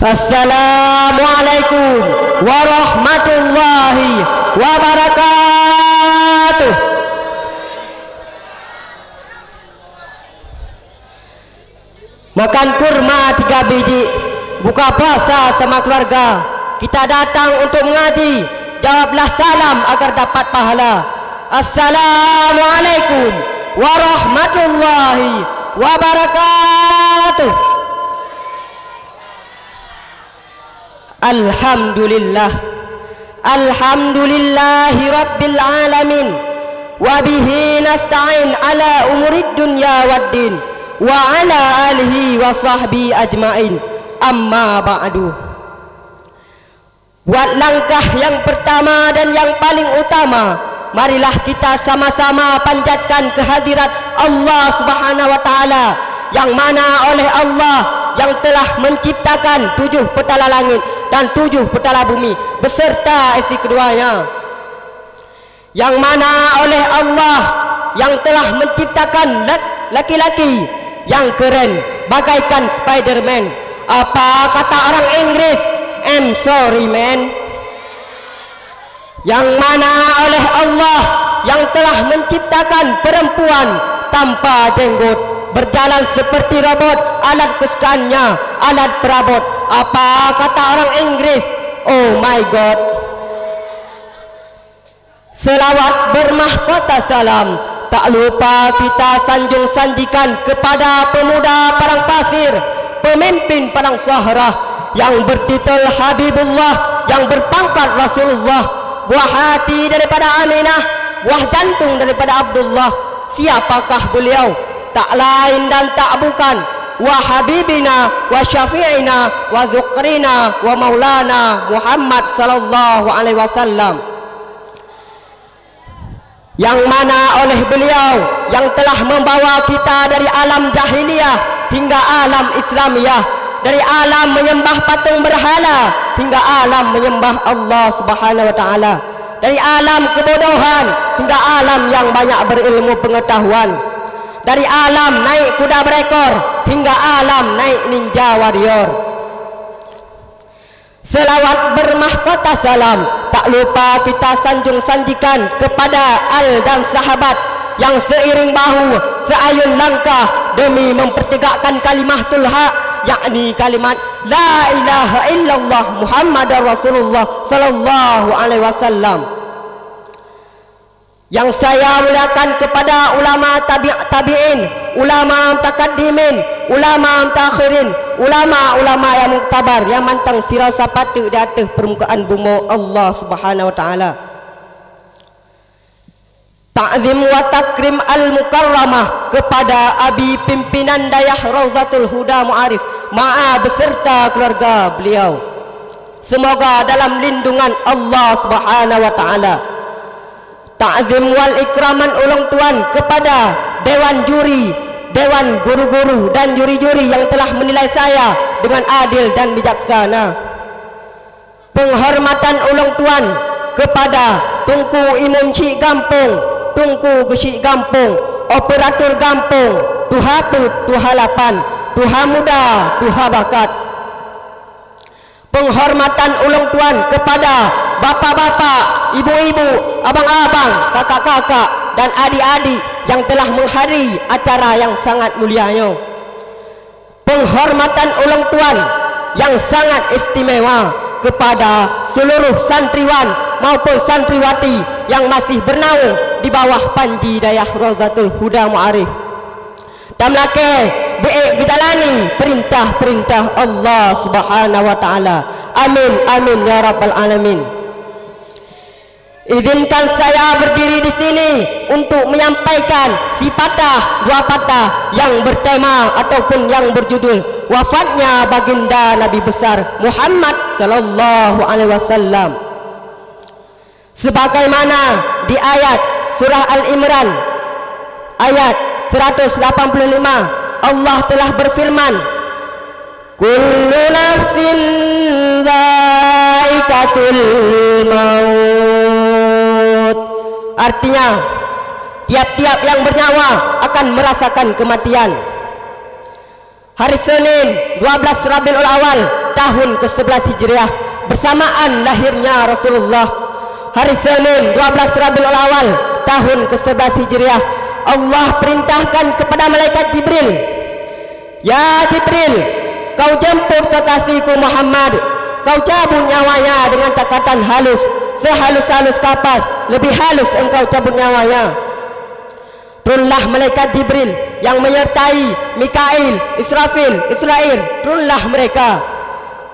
Assalamualaikum warahmatullahi wabarakatuh. Makan kurma 3 biji, buka puasa sama keluarga. Kita datang untuk mengaji, jawablah salam agar dapat pahala. Assalamualaikum warahmatullahi wabarakatuh. Alhamdulillah, alhamdulillahi rabbil alamin, wa bihi nasta'in ala umurid dunya waddin, wa ala alihi wa sahbihi ajmain, amma ba'du. Buat langkah yang pertama dan yang paling utama, marilah kita sama-sama panjatkan kehadirat Allah Subhanahu wa taala, yang mana oleh Allah yang telah menciptakan 7 petala langit dan 7 petala bumi beserta isi keduanya, yang mana oleh Allah yang telah menciptakan laki-laki yang keren bagaikan Spiderman. Apa kata orang Inggris? I'm sorry man. Yang mana oleh Allah yang telah menciptakan perempuan tanpa jenggot, berjalan seperti robot, alat kesukaannya alat perabot. Apa kata orang Inggris? Oh my God. Selawat bermahkota salam tak lupa kita sanjung-sanjikan kepada pemuda padang pasir, pemimpin padang Sahara yang bertitel Habibullah, yang berpangkat Rasulullah, buah hati daripada Aminah, buah jantung daripada Abdullah. Siapakah beliau? Tak lain dan tak bukan wa habibina wa syafi'ina wa zukrina wa maulana Muhammad sallallahu alaihi wasallam, yang mana oleh beliau yang telah membawa kita dari alam jahiliyah hingga alam Islamiyah, dari alam menyembah patung berhala hingga alam menyembah Allah Subhanahu wa taala, dari alam kebodohan hingga alam yang banyak berilmu pengetahuan, dari alam naik kuda berekor hingga alam naik ninja warrior. Selawat bermahkota salam tak lupa kita sanjung-sanjikan kepada al dan sahabat yang seiring bahu seayun langkah demi mempertegakkan kalimatul haq, yakni kalimat la ilaha illallah Muhammadar Rasulullah sallallahu alaihi wasallam. Yang saya muliakan kepada ulama tabi'in, ulama mutakaddimin, ulama mutakhirin, ulama-ulama yang muktabar, yang mantang firasa patut di atas permukaan bumi Allah Subhanahu wa taala. Ta'zim wa takrim al-mukarramah kepada abi pimpinan dayah Rauzatul Huda Mu'arif ma'a beserta keluarga beliau. Semoga dalam lindungan Allah Subhanahu wa taala. Ta'zim wal ikraman ulang tuan kepada dewan juri, dewan guru-guru dan juri-juri yang telah menilai saya dengan adil dan bijaksana. Penghormatan ulang tuan kepada Tunku Imam Cik Gampung, Tunku Gesik Gampung, operator Gampung, Tuha Put, Tuha Lapan, Tuha Muda, Tuha Bakat. Penghormatan ulang tuan kepada bapak-bapak, ibu-ibu, abang-abang, kakak-kakak dan adik-adik yang telah menghadiri acara yang sangat mulianya. Penghormatan ulang tuan yang sangat istimewa kepada seluruh santriwan maupun santriwati yang masih bernaung di bawah panji dayah Rauzatul Huda Mu'arif. Dan melake baik dijalani perintah-perintah Allah Subhanahu wa taala. Amin amin ya rabbal alamin. Izinkan saya berdiri di sini untuk menyampaikan si patah dua patah yang bertema ataupun yang berjudul wafatnya baginda Nabi besar Muhammad sallallahu alaihi wasallam. Sebagaimana di ayat surah Al-Imran ayat 185 Allah telah berfirman, kullu nafsin dha'iqatul maut. Artinya tiap-tiap yang bernyawa akan merasakan kematian. hari Senin 12 Rabiul Awal tahun ke-11 Hijriah, bersamaan lahirnya Rasulullah. Hari Senin 12 Rabiul Awal tahun ke-11 Hijriah, Allah perintahkan kepada malaikat Jibril, "Ya Jibril, kau jemput kekasihku Muhammad, kau cabut nyawanya dengan cakatan halus, sehalus-halus kapas, lebih halus engkau cabut nyawanya." Turunlah malaikat Jibril yang menyertai Mikail, Israfil, Israel. Turunlah mereka.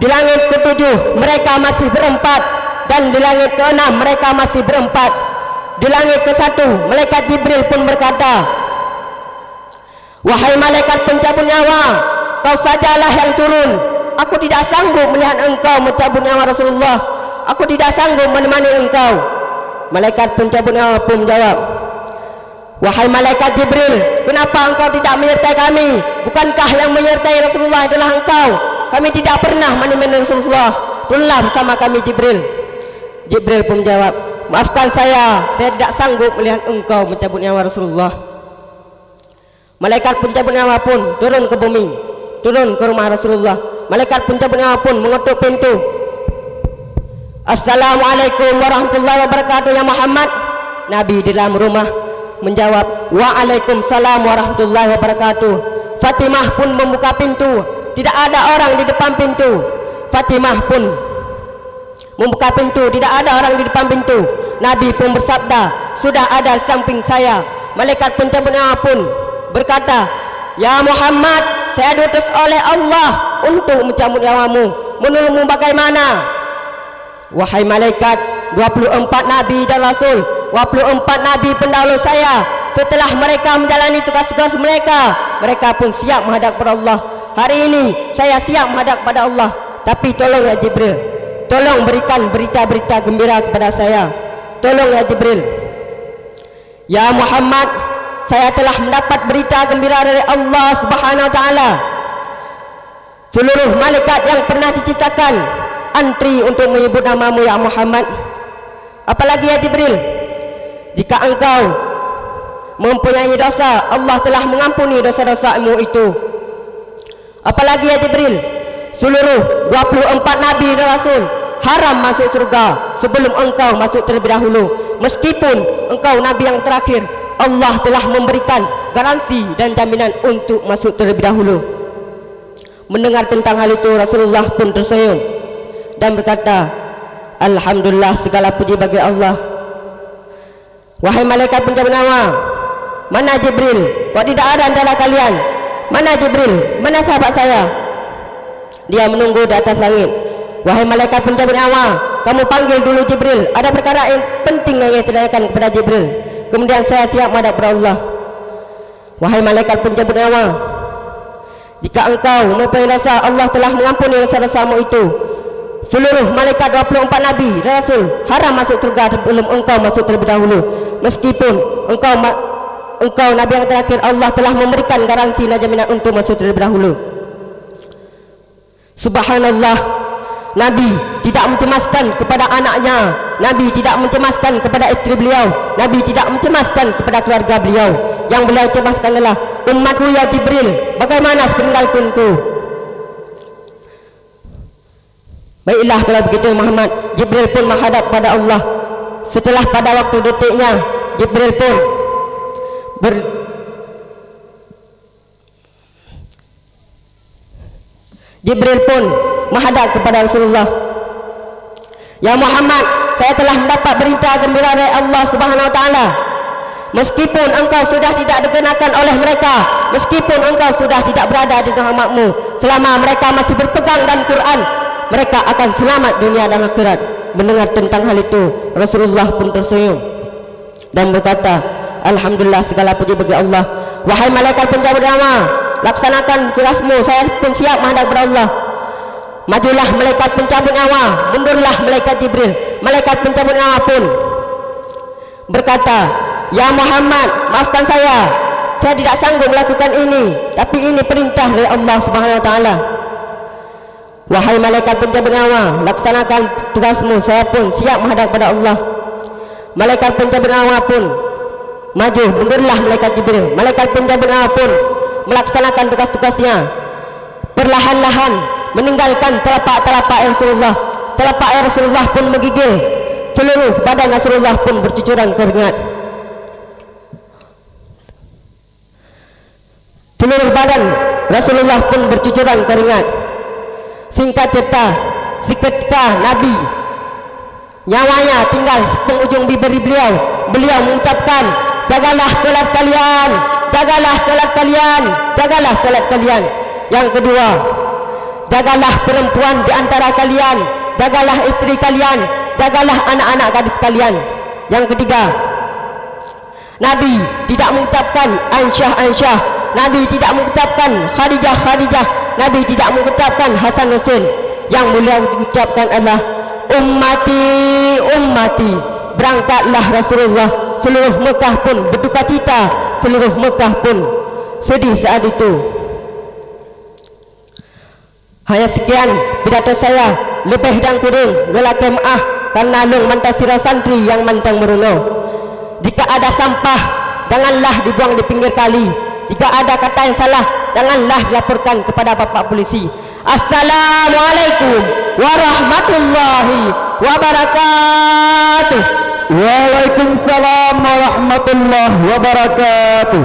Di langit ke-7 mereka masih berempat, dan di langit ke-6 mereka masih berempat. Di langit ke-1 malaikat Jibril pun berkata, "Wahai malaikat pencabut nyawa, kau sajalah yang turun. Aku tidak sanggup melihat engkau mencabut nyawa Rasulullah. Aku tidak sanggup menemani engkau." Malaikat pencabut nyawa pun menjawab, "Wahai malaikat Jibril, kenapa engkau tidak menyertai kami? Bukankah yang menyertai Rasulullah adalah engkau? Kami tidak pernah menemani Rasulullah. Turunlah bersama kami Jibril." Jibril pun menjawab, "Maafkan saya tidak sanggup melihat engkau mencabut nyawa Rasulullah." Malaikat pencabut nyawa pun turun ke bumi, turun ke rumah Rasulullah. Malaikat pencabut nyawa pun mengetuk pintu. "Assalamualaikum warahmatullahi wabarakatuh ya Muhammad." Nabi di dalam rumah menjawab, "Waalaikumsalam warahmatullahi wabarakatuh." Fatimah pun membuka pintu. Tidak ada orang di depan pintu. Fatimah pun membuka pintu. Tidak ada orang di depan pintu. Nabi pun bersabda, "Sudah ada di samping saya." Malaikat pencabut nyawa pun berkata, "Ya Muhammad, saya diutus oleh Allah untuk mencabut nyawamu. Menolongmu bagaimana?" Wahai malaikat, 24 nabi dan rasul, 24 nabi pendahulu saya, setelah mereka menjalani tugas-tugas mereka, mereka pun siap menghadap kepada Allah. Hari ini saya siap menghadap kepada Allah, tapi tolong ya Jibril, tolong berikan berita-berita gembira kepada saya. Tolong ya Jibril. "Ya Muhammad, saya telah mendapat berita gembira dari Allah Subhanahu wa taala. Seluruh malaikat yang pernah diciptakan antri untuk menyebut namamu ya Muhammad. Apalagi ya Jibril, jika engkau mempunyai dosa, Allah telah mengampuni dosa-dosamu itu. Apalagi ya Jibril, seluruh 24 nabi dan rasul haram masuk surga sebelum engkau masuk terlebih dahulu. Meskipun engkau nabi yang terakhir, Allah telah memberikan garansi dan jaminan untuk masuk terlebih dahulu." Mendengar tentang hal itu, Rasulullah pun tersenyum dan berkata, "Alhamdulillah, segala puji bagi Allah." Wahai malaikat pencabut nyawa, mana Jibril? Kok tidak ada antara kalian? Mana Jibril? Mana sahabat saya? Dia menunggu di atas langit. Wahai malaikat pencabut nyawa, kamu panggil dulu Jibril. Ada perkara yang penting yang saya tanyakan kepada Jibril. Kemudian saya siap menghadap kepada Allah. Wahai malaikat pencabut nyawa, jika engkau mempunyai dosa, Allah telah mengampuni dosa-dosamu itu. Seluruh malaikat 24 nabi dan rasul haram masuk surga sebelum engkau masuk terlebih dahulu. Meskipun engkau nabi yang terakhir, Allah telah memberikan garansi dan jaminan untuk masuk terlebih dahulu. Subhanallah, Nabi tidak mencemaskan kepada anaknya, Nabi tidak mencemaskan kepada istri beliau, Nabi tidak mencemaskan kepada keluarga beliau. Yang beliau cemaskan adalah umatku ya Jibril, bagaimana sepeninggalku? Baiklah kalau begitu Muhammad. Jibril pun menghadap pada Allah. Setelah pada waktu detiknya, Jibril pun menghadap kepada Rasulullah. "Ya Muhammad, saya telah mendapat berita gembira dari Allah Subhanahu wa taala. Meskipun engkau sudah tidak dikenakan oleh mereka, meskipun engkau sudah tidak berada di tengah umatmu, selama mereka masih berpegang dengan Quran, mereka akan selamat dunia dan akhirat." Mendengar tentang hal itu, Rasulullah pun tersenyum dan berkata, "Alhamdulillah, segala puji bagi Allah." Wahai malaikat pencabut nyawa, laksanakan tugasmu, saya pun siap menghadap kepada Allah. Majulah malaikat pencabut nyawa, mundurlah malaikat Jibril. Malaikat pencabut nyawa pun berkata, "Ya Muhammad, maafkan saya tidak sanggup melakukan ini, tapi ini perintah dari Allah Subhanahu wa taala." Wahai malaikat pencabut nyawa, laksanakan tugasmu, saya pun siap menghadap kepada Allah. Malaikat pencabut nyawa pun maju, mundurlah malaikat Jibril. Malaikat pencabut nyawa pun melaksanakan tugas-tugasnya. perlahan-lahan meninggalkan telapak-telapak Rasulullah. Telapak Rasulullah pun menggigil, seluruh badan Rasulullah pun bercucuran keringat. Seluruh badan Rasulullah pun bercucuran keringat. Singkat cerita, seketika Nabi nyawanya tinggal penghujung bibir beliau, beliau mengucapkan, jagalah solat kalian, jagalah solat kalian, jagalah solat kalian. Yang kedua, jagalah perempuan di antara kalian, jagalah istri kalian, jagalah anak-anak gadis kalian. Yang ketiga, Nabi tidak mengucapkan Aisyah, Aisyah, Nabi tidak mengucapkan Khadijah, Khadijah, Nabi tidak mengucapkan Hasan, Husain. Yang beliau ucapkan adalah ummati, ummati. Berangkatlah Rasulullah. Seluruh Mekah pun berduka cita, seluruh Mekah pun sedih saat itu. Hanya sekian pidato saya, lebih dan kurang lelaki maaf karena lung mantasira santri yang mantang meruno. Jika ada sampah, janganlah dibuang di pinggir kali. Jika ada kata yang salah, janganlah dilaporkan kepada bapak polisi. Assalamualaikum warahmatullahi wabarakatuh. Waalaikumsalam warahmatullahi wabarakatuh.